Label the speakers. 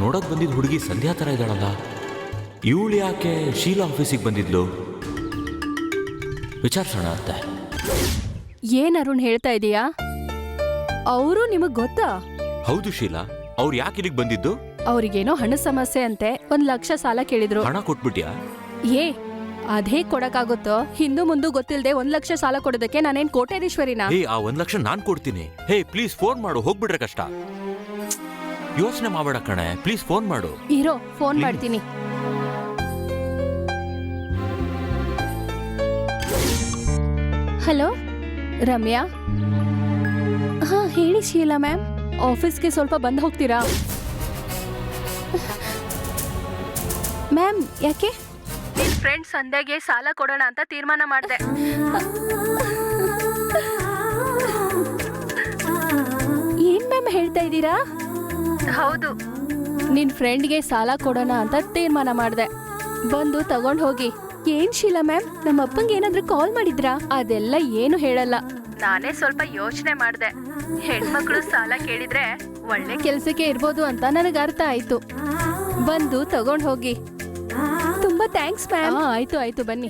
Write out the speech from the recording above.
Speaker 1: ನೋಡಕ್ ಬಂದಿದ್ದ ಹುಡುಗಿ ಸಂಧ್ಯಾ ಥರ ಇದ್ದಾಳಲ್ಲ, ಇವಳು ಯಾಕೆ ಶೀಲಾ ಆಫೀಸಿಗೆ ಬಂದಿದ್ಲು? ವಿಚಾರಿಸೋಣ ಅಂತೆ.
Speaker 2: ಏನ್ ಅರುಣ್ ಹೇಳ್ತಾ ಇದೀಯಾ? ಅವರು ನಿಮಗ್ ಗೊತ್ತಾ?
Speaker 1: ಹೌದು ಶೀಲಾ, ಅವ್ರು ಯಾಕೆ ಇಲ್ಲಿಗೆ ಬಂದಿದ್ದು?
Speaker 2: ಅವ್ರಿಗೇನೋ ಹಣ ಸಮಸ್ಯೆ ಅಂತೆ, 1 ಲಕ್ಷ ಸಾಲ ಕೇಳಿದ್ರು.
Speaker 1: ಹಣ ಕೊಟ್ಬಿಟ್ಯಾ?
Speaker 2: ಅದೇ ಕೊಡಕ್ಕಾಗುತ್ತೋ? ಹಿಂದೂ ಮುಂದೂ ಗೊತ್ತಿಲ್ಲದೆ 1 ಲಕ್ಷ ಸಾಲ ಕೊಡೋದಕ್ಕೆ ನಾನೇನ್ ಕೋಟ್ಯಾಧೀಶ್ವರಿನಾ?
Speaker 1: ಆ 1 ಲಕ್ಷ ನಾನ್ ಕೊಡ್ತೀನಿ. ಪ್ಲೀಸ್ ಫೋನ್ ಮಾಡು, ಹೋಗ್ಬಿಟ್ರೆ ಕಷ್ಟ. ಯೋಚನೆ ಮಾಡಬೇಡ ಕಣೆ, ಪ್ಲೀಸ್ ಫೋನ್ ಮಾಡು.
Speaker 2: ಇರೋ, ಫೋನ್ ಮಾಡ್ತೀನಿ. ಹಲೋ ರಮ್ಯಾ? ಹಾ ಹೇಳಿ ಶೀಲಾ ಮ್ಯಾಮ್. ಆಫೀಸ್ಗೆ ಸ್ವಲ್ಪ ಬಂದು ಹೋಗ್ತೀರಾ ಮ್ಯಾಮ್? ಯಾಕೆ? ನಿನ್ ಫ್ರೆಂಡ್ ಸಂಧ್ಯಾಗೆ ಸಾಲ ಕೊಡೋಣ ಅಂತ ತೀರ್ಮಾನ ಮಾಡಿದೆ. ಏನ್ ಮ್ಯಾಮ್ ಹೇಳ್ತಾ ಇದ್ದೀರಾ? ಹೌದು, ನಿನ್ ಫ್ರೆಂಡ್ಗೆ ಸಾಲ ಕೊಡೋಣ ಅಂತ ತೀರ್ಮಾನ ಮಾಡಿದೆ. ಬಂದು ತಗೊಂಡ್ ಹೋಗಿ. ಏನ್ ಶೀಲಾ ಮ್ಯಾಮ್, ನಮ್ಮ ಅಪ್ಪಂಗೆ ಏನಾದ್ರೂ ಕಾಲ್ ಮಾಡಿದ್ರಾ? ಅದೆಲ್ಲ ಏನು ಹೇಳಲ್ಲ, ನಾನೇ ಸ್ವಲ್ಪ ಯೋಚನೆ ಮಾಡಿದೆ. ಹೆಣ್ಮಕ್ಳು ಸಾಲ ಕೇಳಿದ್ರೆ ಒಳ್ಳೆ ಕೆಲ್ಸಕ್ಕೆ ಇರ್ಬೋದು ಅಂತ ನನಗೆ ಅರ್ಥ ಆಯ್ತು. ಬಂದು ತಗೊಂಡ್ ಹೋಗಿ. ತುಂಬಾ ಥ್ಯಾಂಕ್ಸ್ ಮ್ಯಾಮ್. ಆಯ್ತು ಆಯ್ತು, ಬನ್ನಿ.